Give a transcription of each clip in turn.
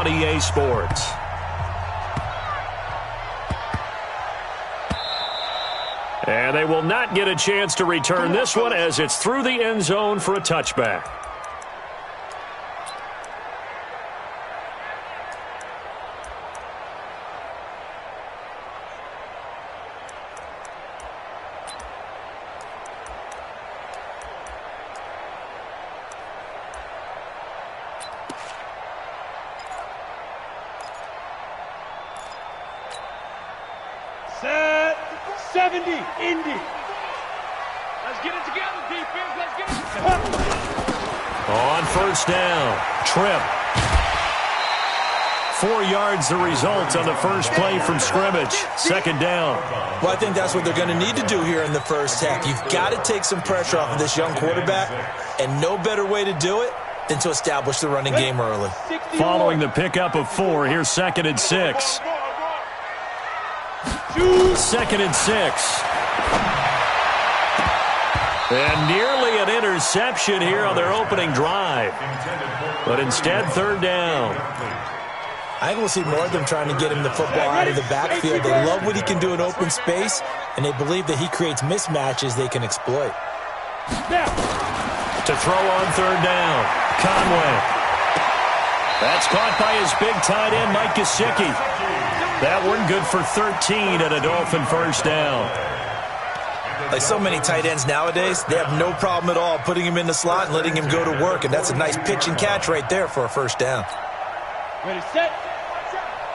on EA Sports. And they will not get a chance to return this one as it's through the end zone for a touchback. Set 70, Indy. Let's get it together, defense. Let's get it together. On first down, Tripp. 4 yards the result on the first play from scrimmage. Second down. Well, I think that's what they're going to need to do here in the first half. You've got to take some pressure off of this young quarterback, and no better way to do it than to establish the running game early. Following the pickup of 4, here's 2nd and 6. 2nd and 6. And nearly an interception here on their opening drive. But instead, 3rd down. I think we'll see more of them trying to get him the football out of the backfield. They love what he can do in open space, and they believe that he creates mismatches they can exploit. To throw on 3rd down, Conway. That's caught by his big tight end, Mike Gesicki. That one good for 13 and a Dolphin first down. Like so many tight ends nowadays, they have no problem at all putting him in the slot and letting him go to work, and that's a nice pitch and catch right there for a first down. Ready, set.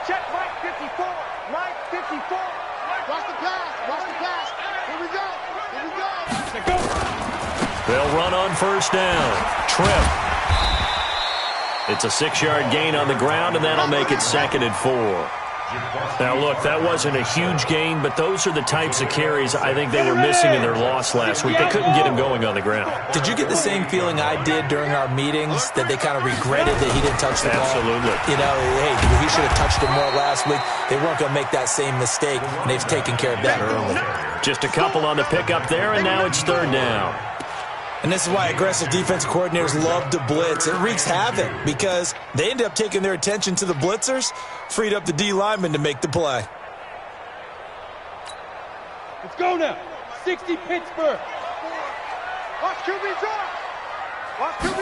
Check Mike 54. Mike 54. Watch the pass. Watch the pass. Here we go. Here we go. Let's go. They'll run on first down. Tripp. It's a 6-yard gain on the ground, and that'll make it 2nd and 4. Now, look, that wasn't a huge gain, but those are the types of carries I think they were missing in their loss last week. They couldn't get him going on the ground. Did you get the same feeling I did during our meetings, that they kind of regretted that he didn't touch the ball? Absolutely. You know, hey, he should have touched it more last week. They weren't going to make that same mistake, and they've taken care of that early. Just a couple on the pickup there, and now it's 3rd down. And this is why aggressive defensive coordinators love to blitz. It wreaks havoc because they end up taking their attention to the blitzers, freed up the D lineman to make the play. Let's go now. 60 Pittsburgh. Watch QB draw. Watch QB.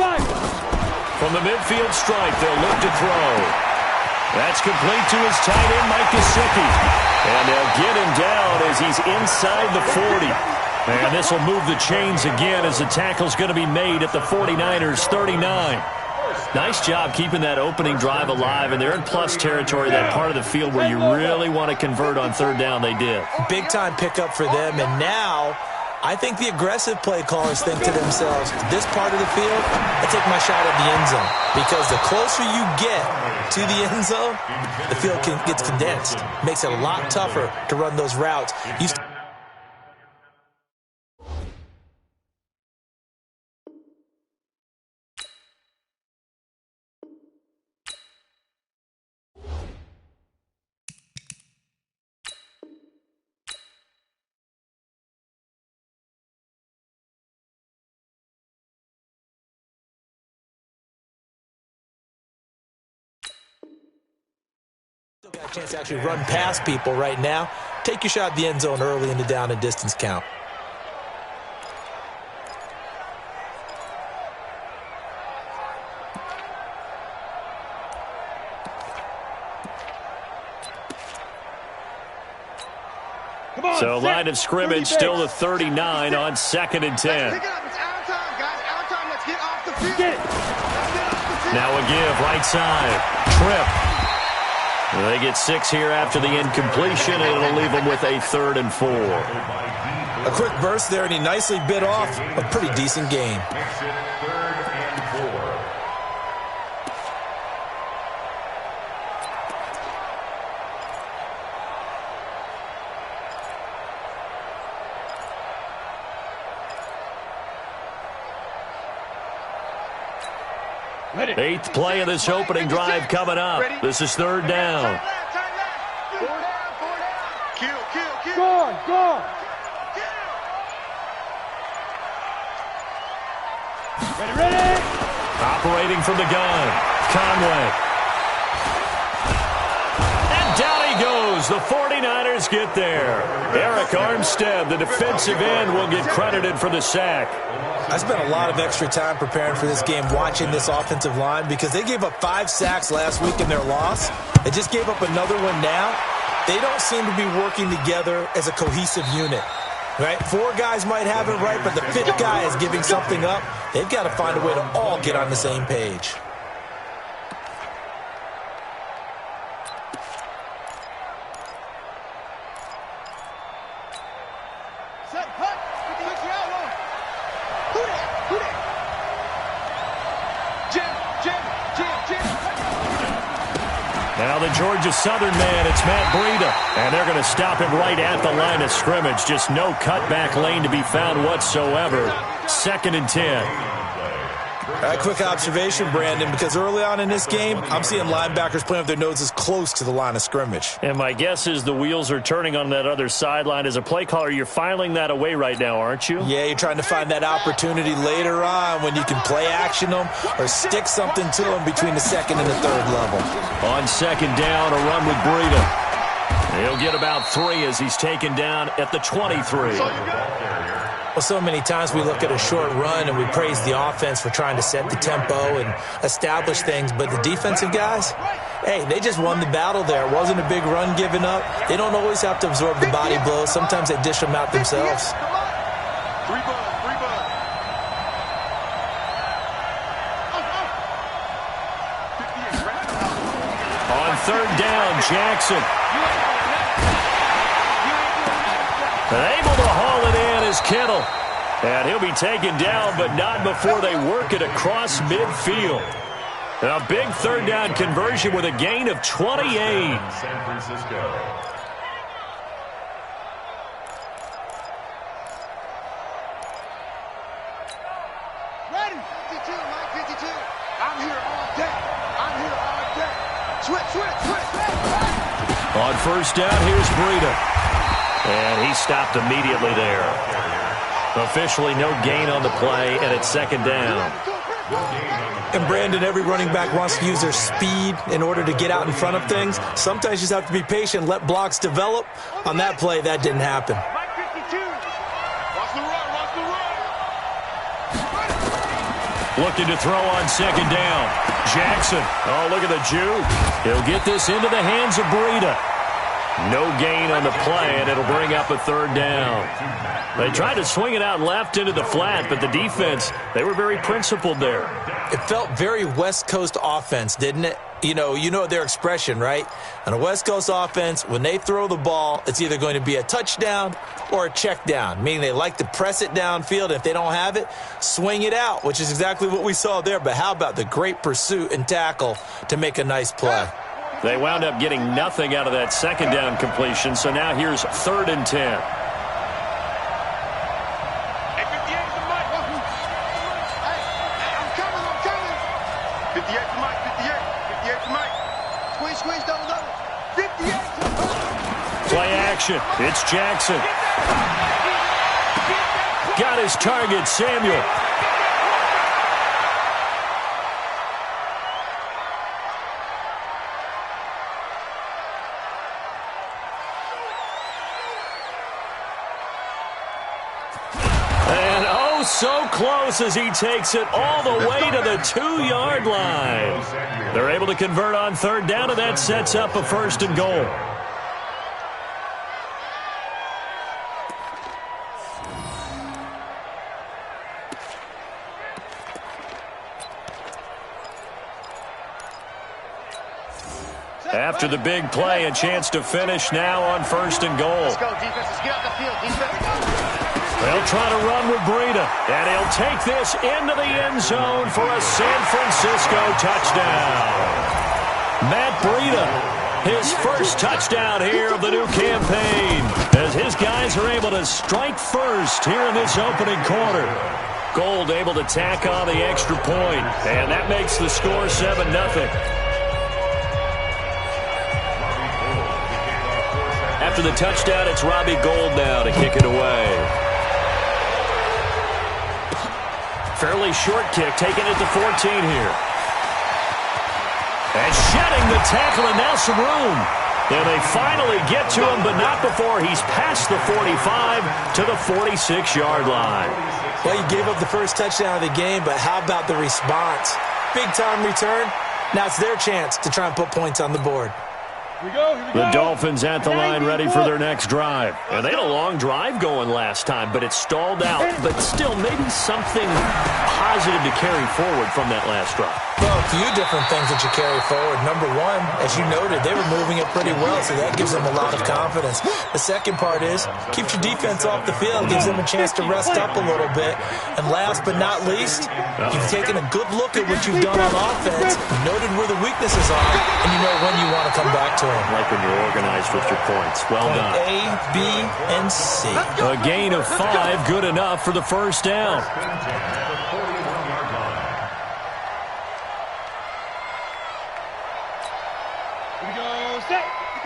From the midfield stripe, they'll look to throw. That's complete to his tight end, Mike Gesicki. And they'll get him down as he's inside the 40. And this will move the chains again as the tackle's going to be made at the 49ers 39. Nice job keeping that opening drive alive, and they're in plus territory, that part of the field where you really want to convert on 3rd down. They did. Big-time pickup for them, and now I think the aggressive play callers think to themselves, this part of the field, I take my shot at the end zone. Because the closer you get to the end zone, the field gets condensed. Makes it a lot tougher to run those routes. Got a chance to actually run past people right now. Take your shot at the end zone early in the down and distance count. So line of scrimmage still the 39 on 2nd and 10. Pick it up. It's our time, guys. Our time. Let's get off the field. Now a give right side. Tripp. They get 6 here after the incompletion, and it'll leave them with a 3rd and 4. A quick burst there, and he nicely bit off a pretty decent gain. Eighth play of this opening drive coming up. This is 3rd down. Go. Ready. Operating from the gun, Conway. as the 49ers get there. Eric Armstead, the defensive end, will get credited for the sack. I spent a lot of extra time preparing for this game watching this offensive line because they gave up 5 sacks last week in their loss. They just gave up another one now. They don't seem to be working together as a cohesive unit. Right? 4 guys might have it right, but the 5th guy is giving something up. They've got to find a way to all get on the same page. Now the Georgia Southern man, it's Matt Breida. And they're going to stop him right at the line of scrimmage. Just no cutback lane to be found whatsoever. 2nd and 10. Quick observation, Brandon, because early on in this game, I'm seeing linebackers playing with their noses close to the line of scrimmage. And my guess is the wheels are turning on that other sideline. As a play caller, you're filing that away right now, aren't you? Yeah, you're trying to find that opportunity later on when you can play action them or stick something to them between the 2nd and the 3rd level. On 2nd down, a run with Breida. He'll get about 3 as he's taken down at the 23. Well, so many times we look at a short run and we praise the offense for trying to set the tempo and establish things, but the defensive guys, hey, they just won the battle there. It wasn't a big run given up. They don't always have to absorb the body blows. Sometimes they dish them out themselves. On 3rd down, Jackson. Able to haul it in is Kittle. And he'll be taken down, but not before they work it across midfield. A big 3rd down conversion with a gain of 28. San Francisco. Ready? 52, Mike, 52. I'm here all day. I'm here all day. Switch. On 1st down, here's Breida. And he stopped immediately there. Officially no gain on the play, and it's 2nd down. And Brandon, every running back wants to use their speed in order to get out in front of things. Sometimes you just have to be patient, let blocks develop. On that play, that didn't happen. Looking to throw on 2nd down. Jackson. Oh, look at the juke. He'll get this into the hands of Breida. No gain on the play, and it'll bring up a 3rd down. They tried to swing it out left into the flat, but the defense, they were very principled there. It felt very West Coast offense, didn't it? You know their expression, right? On a West Coast offense, when they throw the ball, it's either going to be a touchdown or a check down, meaning they like to press it downfield. And if they don't have it, swing it out, which is exactly what we saw there. But how about the great pursuit and tackle to make a nice play? They wound up getting nothing out of that 2nd down completion, so now here's 3rd and 10. Play action. It's Jackson. Got his target, Samuel. So close as he takes it all the way to the 2-yard line. They're able to convert on 3rd down, and that sets up a 1st and goal. After the big play, a chance to finish now on 1st and goal. Let's go, defense. Let's get out the field. Defense. They'll try to run with Breida, and he'll take this into the end zone for a San Francisco touchdown. Matt Breida, his first touchdown here of the new campaign, as his guys are able to strike first here in this opening quarter. Gold able to tack on the extra point, and that makes the score 7-0. After the touchdown, it's Robbie Gould now to kick it away. Fairly short kick, taken at the 14 here. And shedding the tackle, and now some room. And they finally get to him, but not before he's past the 45 to the 46-yard line. Well, you gave up the first touchdown of the game, but how about the response? Big-time return. Now it's their chance to try and put points on the board. Here we go. The Dolphins at the line ready for their next drive. And they had a long drive going last time, but it stalled out. But still, maybe something positive to carry forward from that last drive. Well, a few different things that you carry forward. Number one, as you noted, they were moving it pretty well, so that gives them a lot of confidence. The second part is, keeps your defense off the field, gives them a chance to rest up a little bit. And last but not least, you've taken a good look at what you've done on offense, noted where the weaknesses are, and you know when you want to come back to them. Like when you're organized with your points. Well done. A, B, and C. A gain of 5, good enough for the first down. Here we go. Set.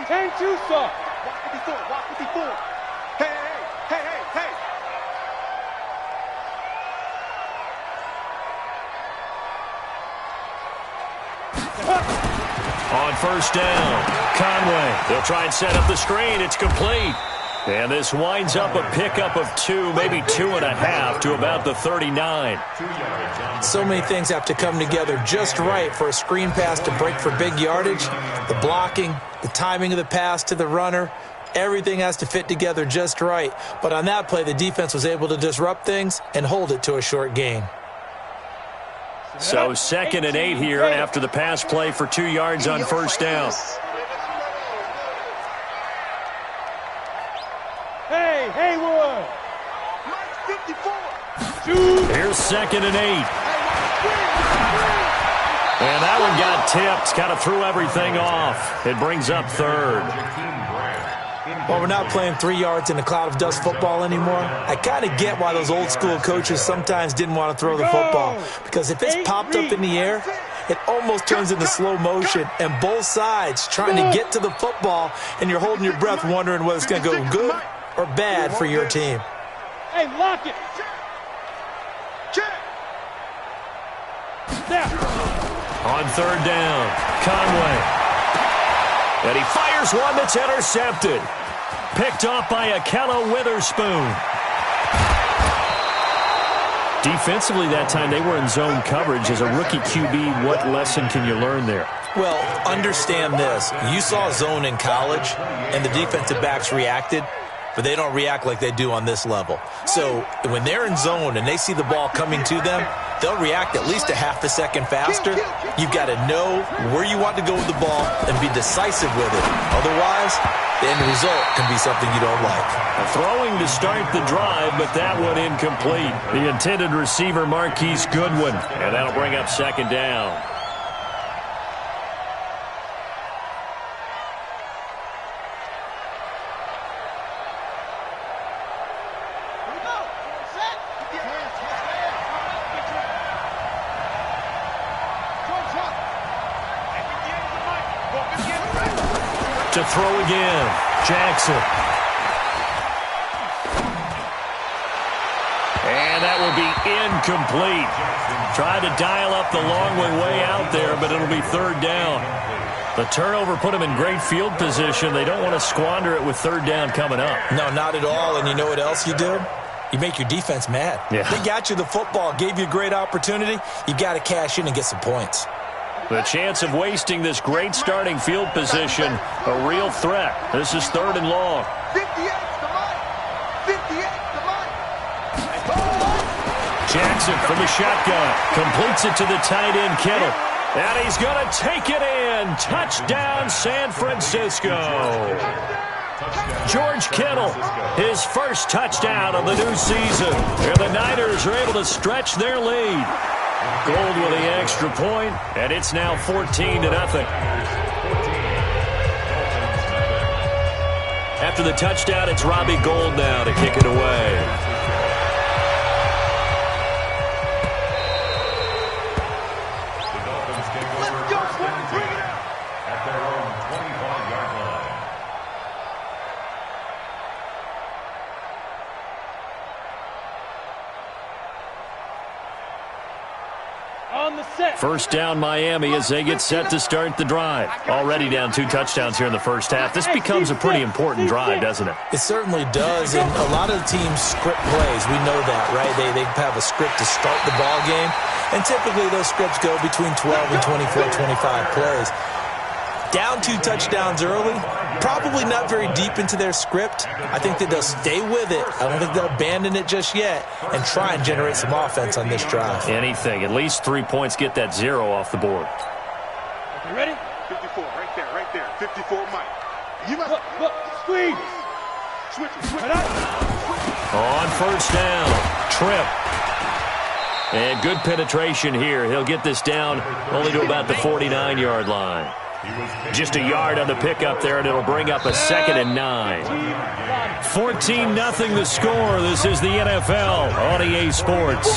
10-2 soft. Walk 54. Walk 54. Hey, hey, hey, hey, hey. On first down, Conway. They'll try and set up the screen. It's complete. And this winds up a pickup of 2, maybe 2.5 to about the 39. So many things have to come together just right for a screen pass to break for big yardage. The blocking, the timing of the pass to the runner, everything has to fit together just right. But on that play, the defense was able to disrupt things and hold it to a short gain. So 2nd and 8 here after the pass play for 2 yards on first down. Hey, Haywood. 54. Here's 2nd and 8. And that one got tipped. Kind of threw everything off. It brings up 3rd. Well, we're not playing 3 yards in a cloud of dust football anymore. I kind of get why those old school coaches sometimes didn't want to throw the football. Because if it's popped up in the air, it almost turns into slow motion. And both sides trying to get to the football, and you're holding your breath wondering whether it's going to go good or bad for your team. Hey, lock it. On 3rd down, Conway. And he fires one that's intercepted. Picked off by Akello Witherspoon. Defensively that time, they were in zone coverage. As a rookie QB, what lesson can you learn there? Well, understand this. You saw zone in college, and the defensive backs reacted, but they don't react like they do on this level. So when they're in zone and they see the ball coming to them, they'll react at least a half a second faster. You've got to know where you want to go with the ball and be decisive with it. Otherwise, the end result can be something you don't like. Throwing to start the drive, but that one incomplete. The intended receiver, Marquise Goodwin. And that'll bring up 2nd down. To throw again, Jackson. And that will be incomplete. Tried to dial up the long way out there, but it'll be 3rd down. The turnover put them in great field position. They don't want to squander it with 3rd down coming up. No, not at all. And you know what else you do? You make your defense mad. Yeah. They got you the football, gave you a great opportunity. You got to cash in and get some points. The chance of wasting this great starting field position, a real threat. This is 3rd and long. 58 to Mike. 58 to Mike. Jackson from the shotgun. Completes it to the tight end, Kittle. And he's going to take it in. Touchdown, San Francisco. George Kittle, his first touchdown of the new season. And the Niners are able to stretch their lead. Gold with the extra point, and it's now 14-0. After the touchdown, it's Robbie Gould now to kick it away. On the First down Miami as they get set to start the drive. Already down 2 touchdowns here in the first half. This becomes a pretty important drive, doesn't it? It certainly does, and a lot of the teams script plays. We know that, right? They have a script to start the ball game, and typically those scripts go between 12 and 24, 25 plays. Down 2 touchdowns early, probably not very deep into their script. I think that they'll stay with it. I don't think they'll abandon it just yet and try and generate some offense on this drive. Anything. At least 3 points, get that 0 off the board. Okay, ready? 54, right there. 54, Mike. You must look, squeeze. Switch. On first down, Trip. And good penetration here. He'll get this down only to about the 49-yard line. Just a yard on the pickup there, and it'll bring up a 2nd and 9. 14-0 the score. This is the NFL on EA Sports.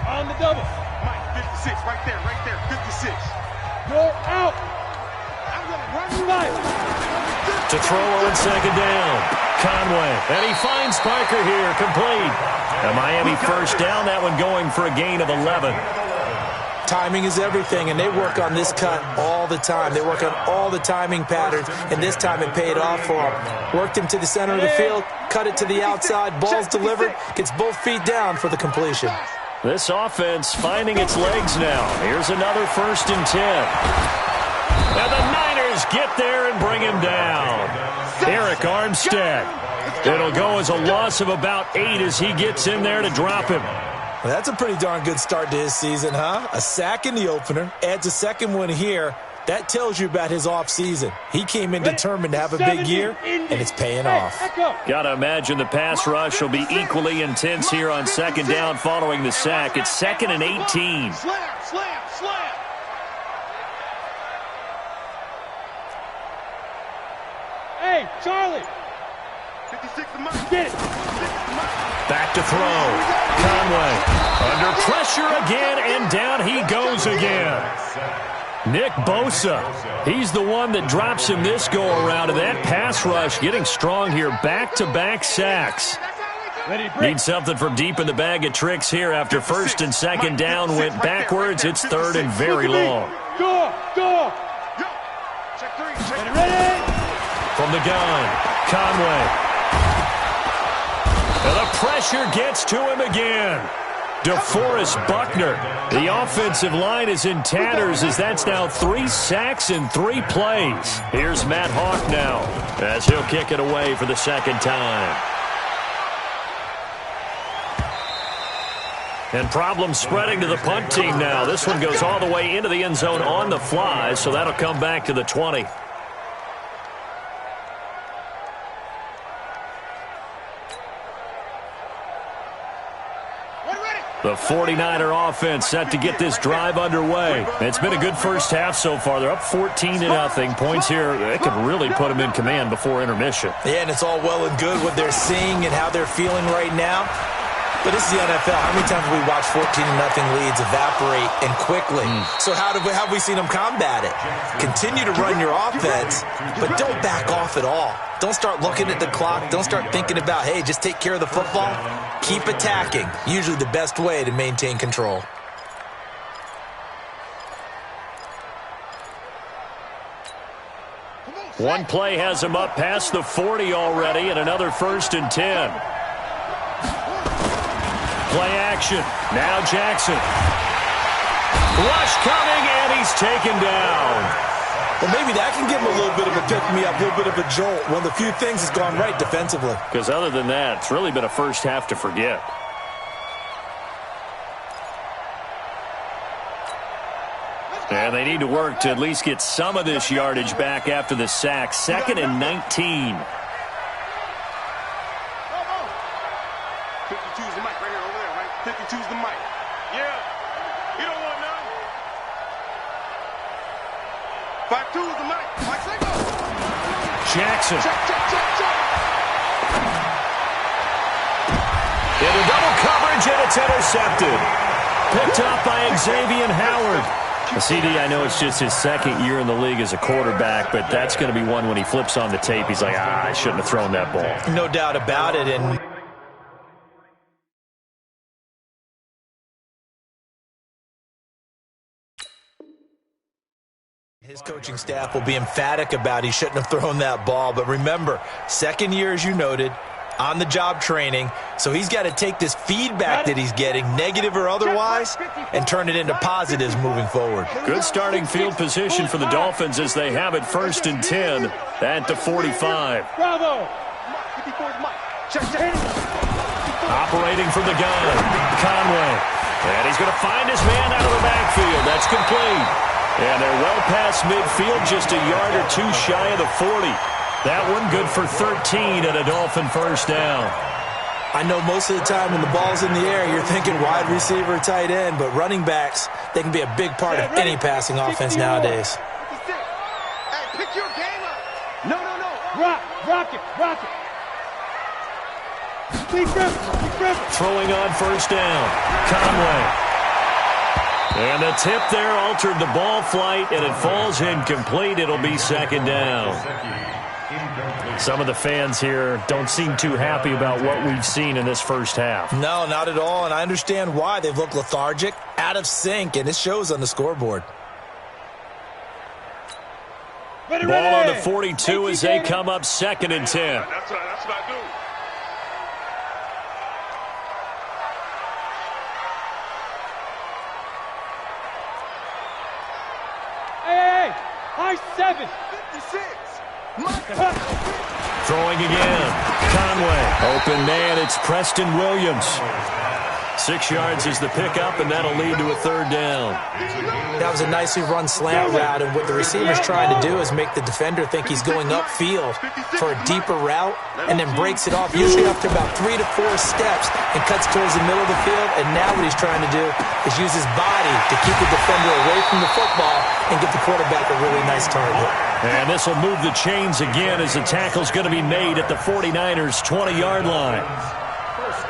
On the double. Mike, 56, right there, 56. You're out. I'm going to run you right. To throw on 2nd down. Conway, and he finds Parker here, complete. A Miami first down, that one going for a gain of 11. Timing is everything, and they work on this cut all the time. They work on all the timing patterns, and this time it paid off for them. Worked him to the center of the field, cut it to the outside, ball's delivered, gets both feet down for the completion. This offense finding its legs now. Here's another 1st and 10. And the Niners get there and bring him down. Eric Armstead. It'll go as a loss of about 8 as he gets in there to drop him. Well, that's a pretty darn good start to his season, huh? A sack in the opener, adds a 2nd one here. That tells you about his offseason. He came in determined to have a big year, and it's paying off. Gotta imagine the pass rush will be equally intense here on 2nd down following the sack. It's 2nd and 18. Slam. Hey, Charlie. 56 to Mike. Get it. Back to throw. Conway under pressure again, and down he goes again. Nick Bosa, he's the one that drops him this go-around, and that pass rush getting strong here. Back-to-back sacks. Need something from deep in the bag of tricks here after 1st and 2nd down went backwards. It's 3rd and very long. Go. Check 3. Ready? From the gun, Conway. And the pressure gets to him again. DeForest Buckner. The offensive line is in tatters as that's now 3 sacks in 3 plays. Here's Matt Hawk now as he'll kick it away for the 2nd time. And problems spreading to the punt team now. This one goes all the way into the end zone on the fly, so that'll come back to the 20. The 49er offense set to get this drive underway. It's been a good first half so far. They're up 14-0. Points here, they could really put them in command before intermission. Yeah, and it's all well and good what they're seeing and how they're feeling right now. But this is the NFL. How many times have we watched 14-0 leads evaporate and quickly? So how have we seen them combat it? Continue to run your offense, but don't back off at all. Don't start looking at the clock. Don't start thinking about, hey, just take care of the football. Keep attacking. Usually the best way to maintain control. One play has him up past the 40 already, and another 1st and 10. Play action. Now Jackson. Rush coming, and he's taken down. Well, maybe that can give him a little bit of a pick-me-up, a little bit of a jolt. One of the few things that's gone right defensively. Because other than that, it's really been a first half to forget. And they need to work to at least get some of this yardage back after the sack. 2nd and 19. 52's the mic right here, over there, right? 52's the mic. Yeah. You don't want none. 52's the mic. Mike, say go. Jackson. Check. Into double coverage, and it's intercepted. Picked up by Xavier Howard. CD, I know it's just his second year in the league as a quarterback, but that's going to be one when he flips on the tape, he's like, I shouldn't have thrown that ball. No doubt about it. And his coaching staff will be emphatic about he shouldn't have thrown that ball. But remember, second year, as you noted, on-the-job training. So he's got to take this feedback that he's getting, negative or otherwise, and turn it into positives moving forward. Good starting field position for the Dolphins as they have it 1st and 10 at the 45. Bravo! Operating from the gun, Conway. And he's going to find his man out of the backfield. That's complete. And they're well past midfield, just a yard or two shy of the 40. That one good for 13 and a Dolphin first down. I know most of the time when the ball's in the air, you're thinking wide receiver, tight end, but running backs, they can be a big part of any passing offense nowadays. Hey, pick your game up. No. Rock it. Be Griffin. Throwing on first down, Conway. And the tip there altered the ball flight, and it falls incomplete. It'll be second down. Some of the fans here don't seem too happy about what we've seen in this first half. No, not at all, and I understand why. They've looked lethargic, out of sync, and it shows on the scoreboard. Ball on the 42 as they come up 2nd and 10. That's what I do. Hey, high 7. 56. Throwing again. Conway. Open man, it's Preston Williams. 6 yards is the pickup, and that'll lead to a 3rd down. That was a nicely run slant route, and what the receiver's trying to do is make the defender think he's going upfield for a deeper route, and then breaks it off, usually after about 3 to 4 steps, and cuts towards the middle of the field. And now what he's trying to do is use his body to keep the defender away from the football and get the quarterback a really nice target. And this will move the chains again as the tackle's going to be made at the 49ers' 20-yard line.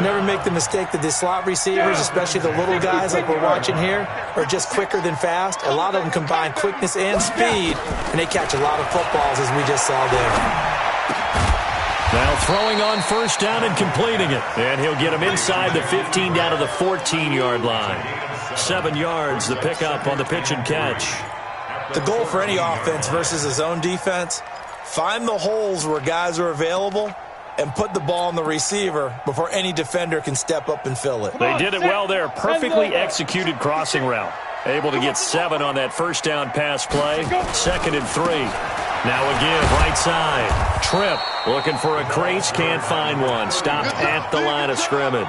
Never make the mistake that the slot receivers, especially the little guys like we're watching here, are just quicker than fast. A lot of them combine quickness and speed, and they catch a lot of footballs, as we just saw there. Now throwing on first down and completing it. And he'll get him inside the 15 down to the 14-yard line. 7 yards, the pickup on the pitch and catch. The goal for any offense versus a zone defense, find the holes where guys are available and put the ball on the receiver before any defender can step up and fill it. They did it well there. Perfectly executed crossing route. Able to get 7 on that first down pass play. 2nd and 3. Now again, right side. Trip looking for a crease. Can't find one. Stopped at the line of scrimmage.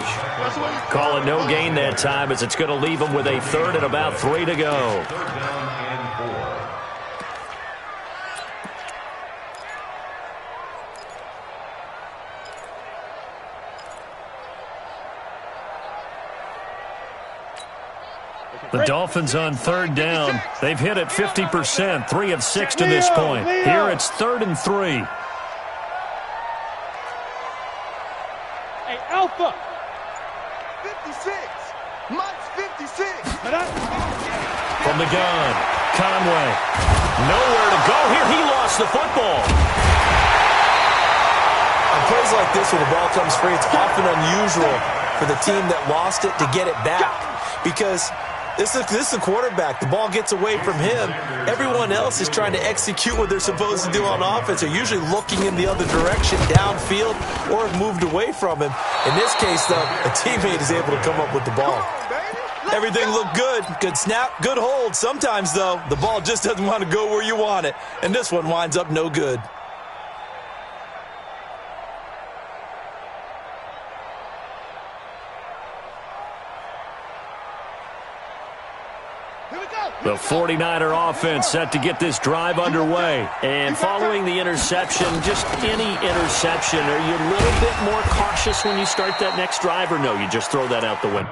Call it no gain that time as it's going to leave him with a 3rd and about 3 to go. The Dolphins on 3rd down. They've hit it 50%, 3 of 6 to this point. Here it's 3rd and 3. Hey, Alpha. 56. Mike's 56. From the gun, Conway. Nowhere to go here. He lost the football. On plays like this where the ball comes free, it's often unusual for the team that lost it to get it back. Because this is a quarterback. The ball gets away from him. Everyone else is trying to execute what they're supposed to do on offense. They're usually looking in the other direction, downfield, or have moved away from him. In this case, though, a teammate is able to come up with the ball. Everything looked good. Good snap, good hold. Sometimes, though, the ball just doesn't want to go where you want it. And this one winds up no good. The 49er offense set to get this drive underway. And following the interception, just any interception, are you a little bit more cautious when you start that next drive, or no, you just throw that out the window?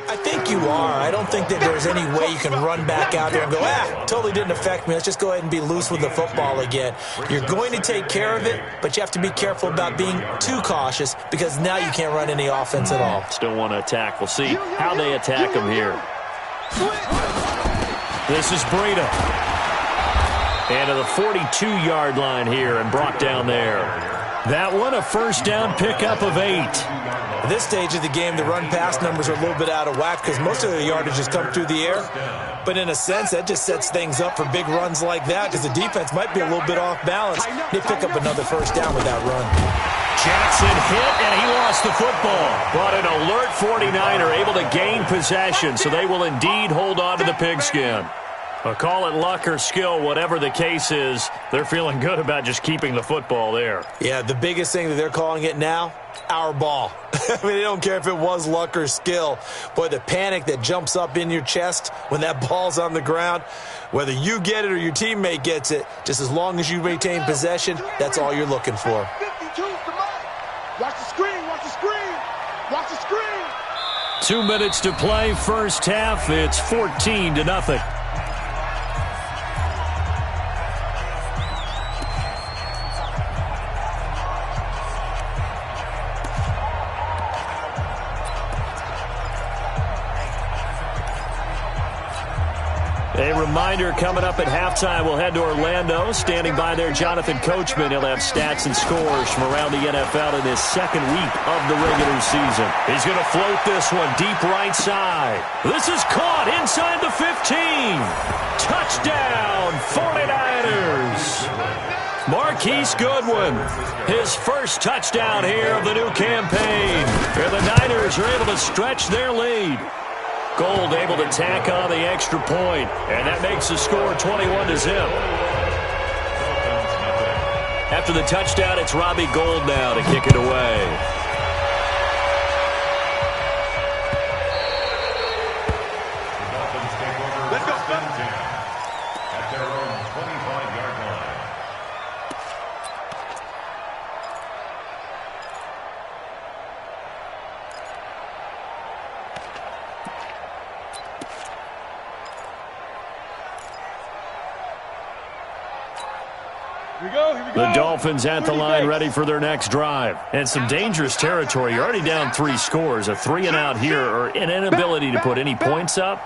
I think you are. I don't think that there's any way you can run back out there and go, totally didn't affect me. Let's just go ahead and be loose with the football again. You're going to take care of it, but you have to be careful about being too cautious because now you can't run any offense at all. Still want to attack. We'll see how they attack him here. This is Breida. And to the 42-yard line here and brought down there. That one a first down pickup of 8. At this stage of the game, the run-pass numbers are a little bit out of whack because most of the yardage has come through the air. But in a sense, that just sets things up for big runs like that because the defense might be a little bit off balance. They pick up another first down with that run. Jackson hit, and he lost the football. But an alert 49er able to gain possession, so they will indeed hold on to the pigskin. Call it luck or skill, whatever the case is, they're feeling good about just keeping the football there. Yeah, the biggest thing that they're calling it now, our ball. I mean, they don't care if it was luck or skill. Boy, the panic that jumps up in your chest when that ball's on the ground, whether you get it or your teammate gets it, just as long as you retain possession, that's all you're looking for. Watch the screen, watch the screen, watch the screen. 2 minutes to play, first half. It's 14-0. A reminder, coming up at halftime, we'll head to Orlando. Standing by there, Jonathan Coachman. He'll have stats and scores from around the NFL in his second week of the regular season. He's going to float this one deep right side. This is caught inside the 15. Touchdown, 49ers. Marquise Goodwin, his first touchdown here of the new campaign. And the Niners are able to stretch their lead. Gold able to tack on the extra point, and that makes the score 21-0. After the touchdown, it's Robbie Gould now to kick it away. Let's go, at their own 25-yard line. Here we go, here we go. The Dolphins at the line ready for their next drive. And some dangerous territory. You're already down 3 scores. A 3-and-out here or an inability to put any points up.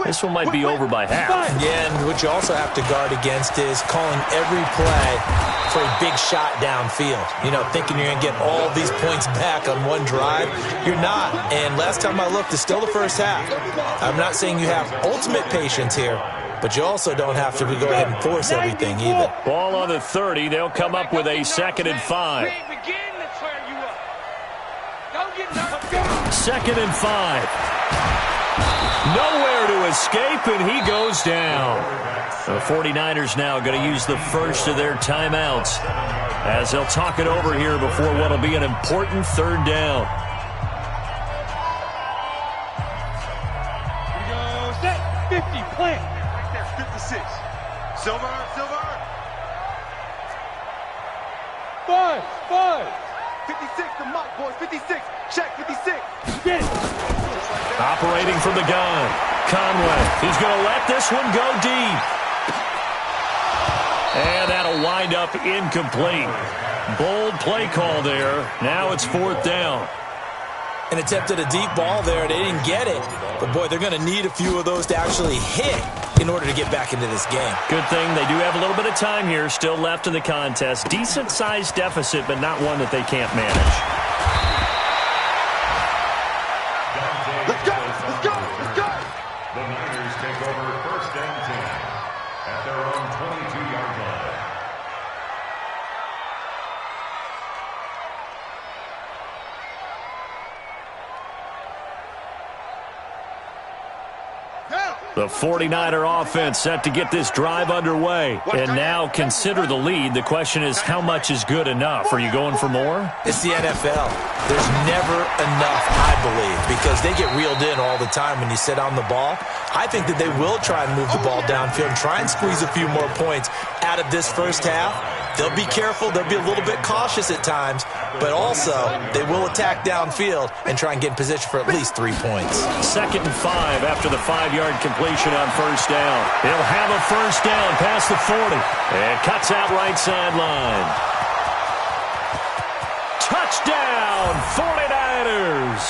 This one might be over by half. Yeah, and what you also have to guard against is calling every play for a big shot downfield. You know, thinking you're going to get all these points back on one drive. You're not. And last time I looked, it's still the first half. I'm not saying you have ultimate patience here, but you also don't have to go ahead and force everything either. Ball on the 30. They'll come up with a 2nd and 5. 2nd and 5. Nowhere to escape, and he goes down. The 49ers now going to use the first of their timeouts as they'll talk it over here before what will be an important 3rd down. Here we go, set, 50, plant. Right there, 56. Silver. 5. 56, the mark, boys, 56. Check, 56. Get it. Operating from the gun, Conway. He's going to let this one go deep. And that'll wind up incomplete. Bold play call there. Now it's 4th down. And attempted a deep ball there. They didn't get it. But, boy, they're going to need a few of those to actually hit in order to get back into this game. Good thing they do have a little bit of time here still left in the contest. Decent-sized deficit, but not one that they can't manage. Let's go. The Niners take over 1st and 10 at their own 22-yard line. The 49er offense set to get this drive underway. And now consider the lead. The question is, how much is good enough? Are you going for more? It's the NFL. There's never enough, I believe, because they get reeled in all the time when you sit on the ball. I think that they will try and move the ball downfield and try and squeeze a few more points out of this first half. They'll be careful. They'll be a little bit cautious at times, but also they will attack downfield and try and get in position for at least 3 points. 2nd and 5 after the 5-yard completion on first down. He'll have a first down past the 40 and cuts out right sideline. Touchdown, 49ers.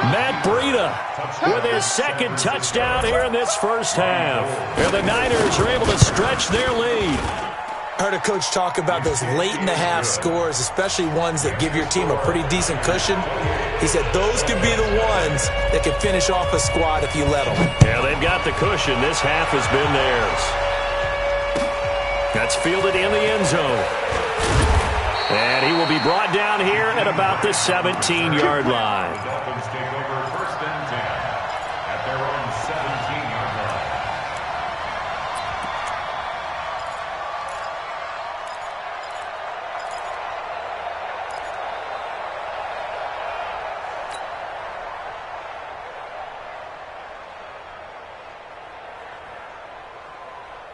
Matt Breida with his 2nd touchdown here in this first half. And the Niners are able to stretch their lead. I heard a coach talk about those late-in-the-half scores, especially ones that give your team a pretty decent cushion. He said those could be the ones that could finish off a squad if you let them. Yeah, they've got the cushion. This half has been theirs. That's fielded in the end zone. And he will be brought down here at about the 17-yard line. Dolphins take over 1st and 10 at their own 17-yard line.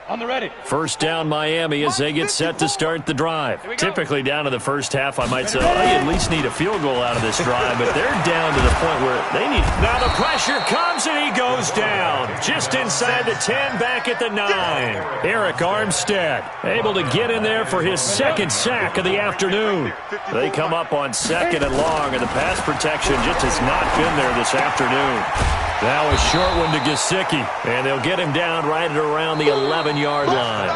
On the ready. First down Miami as they get set to start the drive. Typically down to the first half, I might say, oh, you at least need a field goal out of this drive, but they're down to the point where they need. Now the pressure comes and he goes down. Just inside the 10, back at the 9. Eric Armstead able to get in there for his 2nd sack of the afternoon. They come up on 2nd and long, and the pass protection just has not been there this afternoon. Now a short one to Gesicki, and they'll get him down right at around the 11-yard line.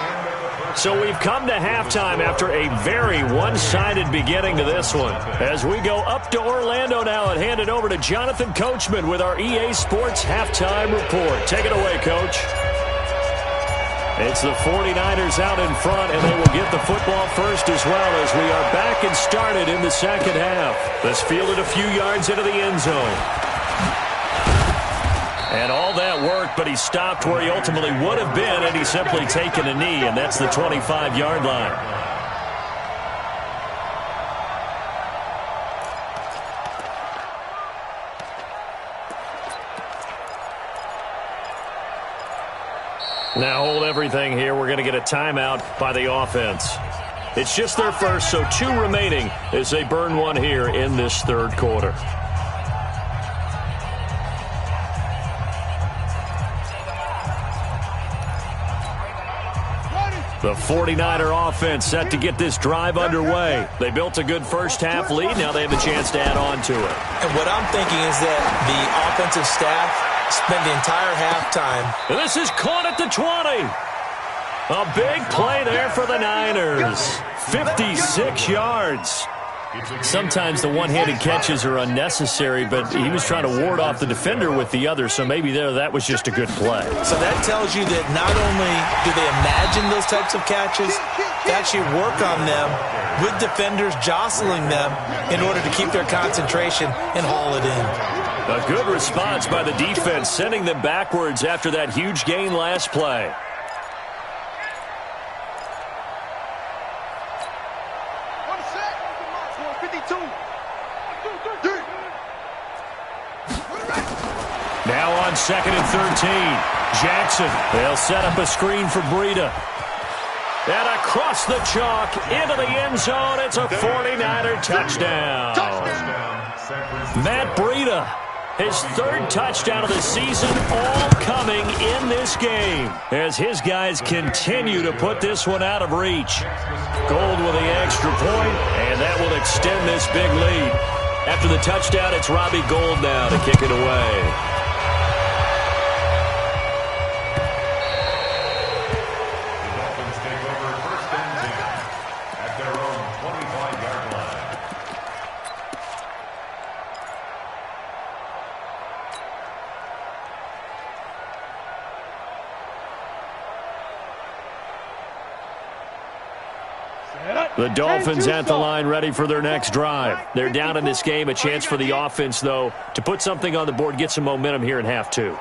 So we've come to halftime after a very one-sided beginning to this one. As we go up to Orlando now and hand it over to Jonathan Coachman with our EA Sports Halftime Report. Take it away, Coach. It's the 49ers out in front, and they will get the football first as well as we are back and started in the second half. This fielded a few yards into the end zone. And all that worked, but he stopped where he ultimately would have been, and he's simply taken a knee, and that's the 25-yard line. Now hold everything here. We're going to get a timeout by the offense. It's just their first, so 2 remaining as they burn one here in this 3rd quarter. The 49er offense set to get this drive underway. They built a good first half lead. Now they have a chance to add on to it. And what I'm thinking is that the offensive staff spent the entire halftime. And this is caught at the 20. A big play there for the Niners. 56 yards. Sometimes the one-handed catches are unnecessary, but he was trying to ward off the defender with the other, so maybe that was just a good play. So that tells you that not only do they imagine those types of catches, they actually work on them with defenders jostling them in order to keep their concentration and haul it in. A good response by the defense, sending them backwards after that huge gain last play. Now on 2nd and 13. Jackson. They'll set up a screen for Breida. And across the chalk into the end zone. It's a 49er touchdown. Matt Breida, his 3rd touchdown of the season, all coming in this game as his guys continue to put this one out of reach. Gold with the extra point, and that will extend this big lead. After the touchdown, it's Robbie Gould now to kick it away. The Dolphins at the line ready for their next drive. They're down in this game. A chance for the offense, though, to put something on the board, get some momentum here in half 2.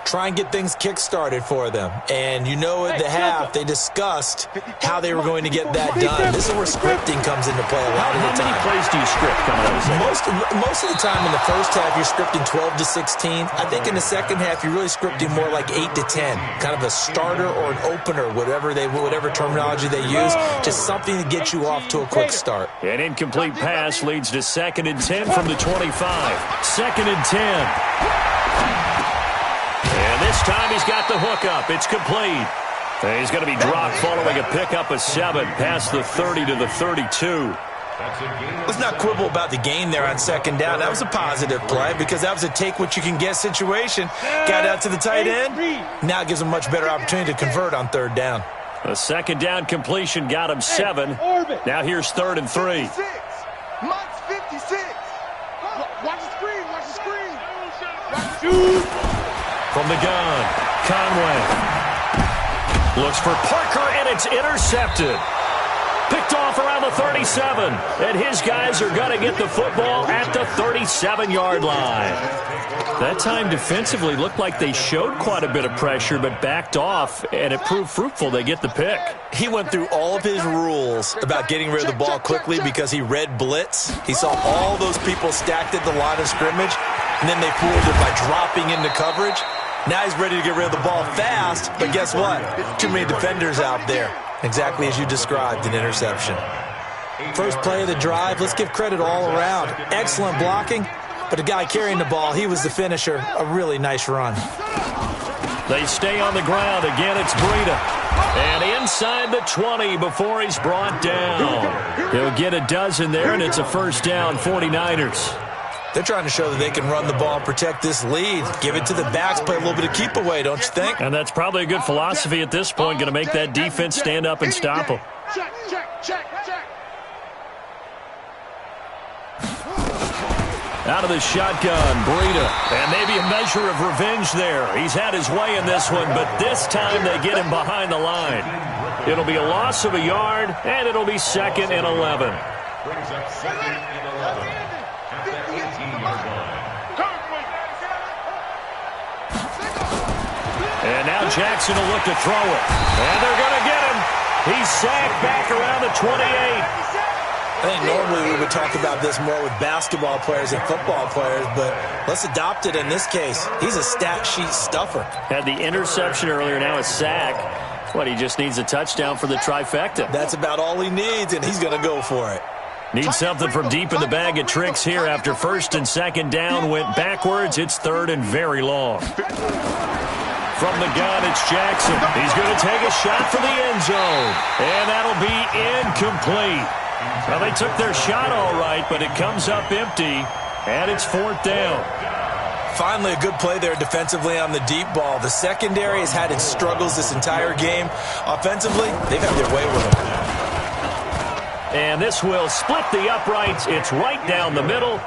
try and get things kick-started for them. And you know at the half, they discussed how they were going to get that done. This is where scripting comes into play a lot of the time. How many plays do you script coming out of the second? Most of the time in the first half, you're scripting 12 to 16. I think in the second half, you're really scripting more like 8 to 10. Kind of a starter or an opener, whatever terminology they use. Just something to get you off to a quick start. An incomplete pass leads to 2nd and 10 from the 25. 2nd and 10. And this time he's got the hookup. It's complete. And he's going to be dropped following a pickup of 7 past the 30 to the 32. Let's not quibble about the gain there on 2nd down. That was a positive play because that was a take-what-you-can-get situation. Got out to the tight end. Now it gives him a much better opportunity to convert on 3rd down. A 2nd down completion got him 7. Now here's 3rd and 3. Mike's 56. Watch the screen. Watch the screen. From the gun, Conway looks for Parker, and it's intercepted. Picked off around the 37, and his guys are going to get the football at the 37-yard line. That time defensively looked like they showed quite a bit of pressure, but backed off, and it proved fruitful. They get the pick. He went through all of his rules about getting rid of the ball quickly because he read blitz. He saw all those people stacked at the line of scrimmage, and then they fooled it by dropping into coverage. Now he's ready to get rid of the ball fast, but guess what? Too many defenders out there. Exactly as you described, an interception. First play of the drive, let's give credit all around. Excellent blocking, but the guy carrying the ball, he was the finisher. A really nice run. They stay on the ground. Again, it's Breida. And inside the 20 before he's brought down. He'll get a dozen there, and it's a 1st down, 49ers. They're trying to show that they can run the ball and protect this lead. Give it to the backs, play a little bit of keep away, don't you think? And that's probably a good philosophy at this point, going to make that defense stand up and stop them. Check. Out of the shotgun, Breida. And maybe a measure of revenge there. He's had his way in this one, but this time they get him behind the line. It'll be a loss of a yard, and it'll be 2nd and 11. Brings up 2nd and 11 at the 18-yard line. And now Jackson will look to throw it. And they're going to get him. He's sacked back around the 28. I think normally we would talk about this more with basketball players and football players, but let's adopt it in this case. He's a stat sheet stuffer. Had the interception earlier, now a sack. What, he just needs a touchdown for the trifecta. That's about all he needs, and he's going to go for it. Needs something from deep in the bag of tricks here after 1st and 2nd down. Went backwards. It's 3rd and very long. From the gun, it's Jackson. He's going to take a shot for the end zone. And that'll be incomplete. Well, they took their shot all right, but it comes up empty. And it's 4th down. Finally, a good play there defensively on the deep ball. The secondary has had its struggles this entire game. Offensively, they've had their way with them. And this will split the uprights. It's right down the middle.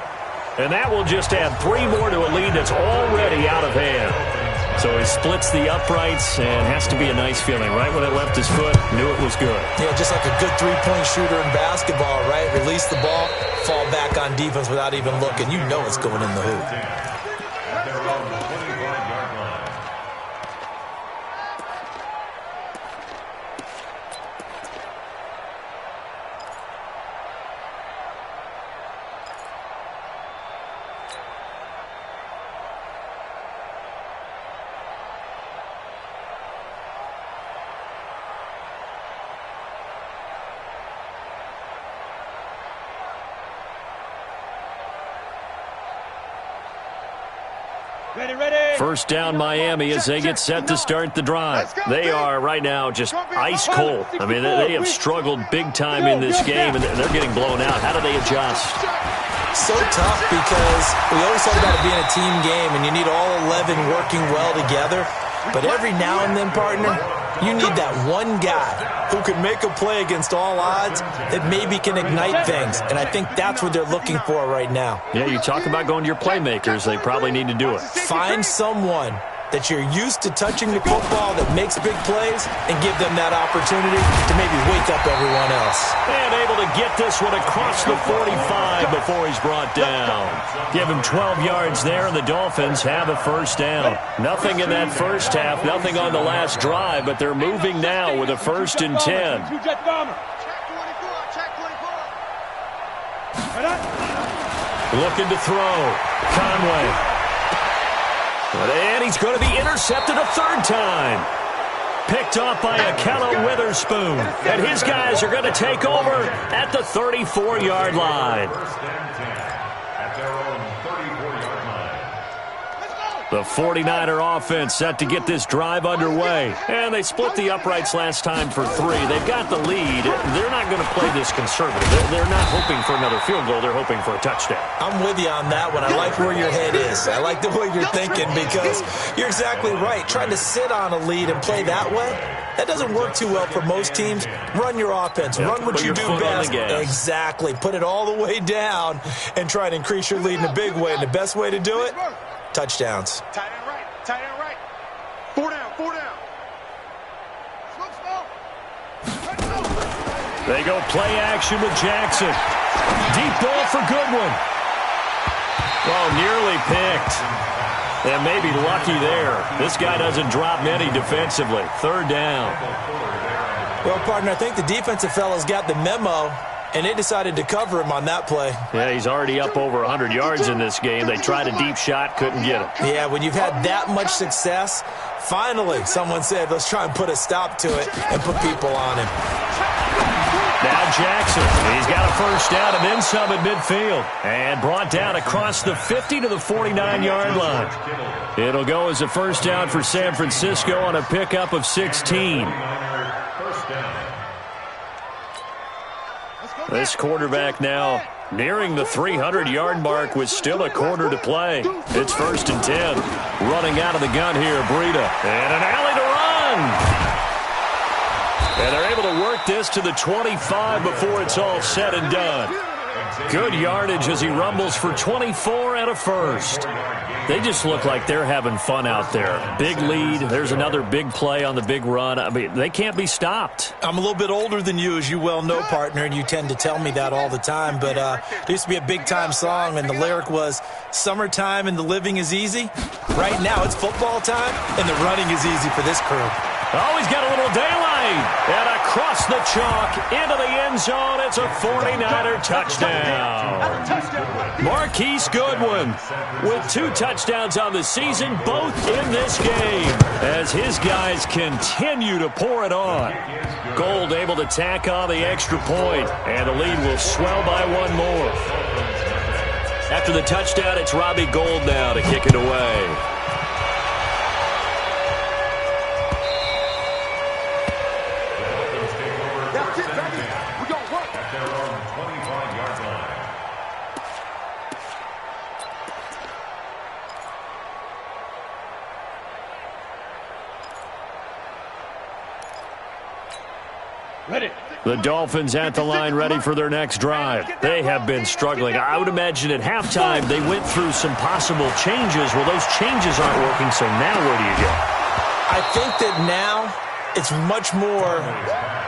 And that will just add 3 more to a lead that's already out of hand. So he splits the uprights, and has to be a nice feeling. Right when it left his foot, knew it was good. Yeah, just like a good three-point shooter in basketball, right? Release the ball, fall back on defense without even looking. You know it's going in the hoop. At their own 25-yard line. Ready. 1st down Miami as they get set to start the drive. They are right now just ice cold. I mean, they have struggled big time in this game, and they're getting blown out. How do they adjust? So tough because we always talk about it being a team game, and you need all 11 working well together. But every now and then, partner, you need that one guy who can make a play against all odds that maybe can ignite things. And I think that's what they're looking for right now. Yeah, you talk about going to your playmakers. They probably need to do it. Find someone that you're used to touching the football that makes big plays and give them that opportunity to maybe wake up everyone else. And able to get this one across the 45 before he's brought down. Give him 12 yards there, and the Dolphins have a first down. Nothing in that first half, nothing on the last drive, but they're moving now with a 1st and 10. Looking to throw. Conway. And he's going to be intercepted a 3rd time. Picked off by Akello Witherspoon. And his guys are going to take over at the 34-yard line. At their own 34-yard line. The 49er offense set to get this drive underway. And they split the uprights last time for 3. They've got the lead. They're not going to play this conservative. They're not hoping for another field goal. They're hoping for a touchdown. I'm with you on that one. I like where your head is. I like the way you're thinking because you're exactly right. Trying to sit on a lead and play that way, that doesn't work too well for most teams. Run your offense. Yep, Run what you do best. Exactly. Put it all the way down and try to increase your lead in a big way. And the best way to do it, touchdowns. Tight end right. Tight end right. 4 down. 4 down. Smoke, smoke. They go play action with Jackson. Deep ball for Goodwin. Oh, nearly picked. And maybe lucky there. This guy doesn't drop many defensively. 3rd down. Well, partner, I think the defensive fellas got the memo, and they decided to cover him on that play. Yeah, he's already up over 100 yards in this game. They tried a deep shot, couldn't get him. Yeah, when you've had that much success, finally someone said, let's try and put a stop to it and put people on him. Now Jackson, he's got a 1st down and then some at midfield. And brought down across the 50 to the 49-yard line. It'll go as a 1st down for San Francisco on a pickup of 16. This quarterback now nearing the 300-yard mark with still a quarter to play. It's 1st and 10. Running out of the gun here, Breida. And an alley to run. And they're able to work this to the 25 before it's all said and done. Good yardage as he rumbles for 24 and a 1st. They just look like they're having fun out there. Big lead. There's another big play on the big run. I mean, they can't be stopped. I'm a little bit older than you, as you well know, partner, and you tend to tell me that all the time. But there used to be a big-time song, and the lyric was, summertime and the living is easy. Right now, it's football time, and the running is easy for this crew. Oh, he's got a little daylight. And across the chalk, into the end zone, it's a 49er touchdown. Marquise Goodwin with 2 touchdowns on the season, both in this game, as his guys continue to pour it on. Gold able to tack on the extra point, and the lead will swell by 1 more. After the touchdown, it's Robbie Gould now to kick it away. The Dolphins at the line ready for their next drive. They have been struggling. I would imagine at halftime they went through some possible changes. Well, those changes aren't working, so now where do you go? I think that now it's much more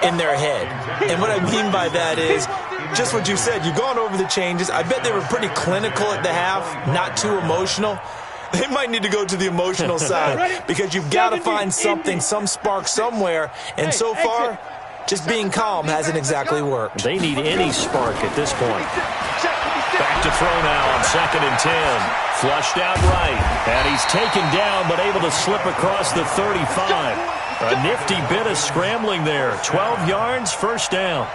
in their head. And what I mean by that is just what you said. You've gone over the changes. I bet they were pretty clinical at the half, not too emotional. They might need to go to the emotional side because you've got to find something, some spark somewhere. And so far, just being calm hasn't exactly worked. They need any spark at this point. Back to throw now on 2nd and 10. Flushed out right. And he's taken down but able to slip across the 35. A nifty bit of scrambling there. 12 yards, 1st down.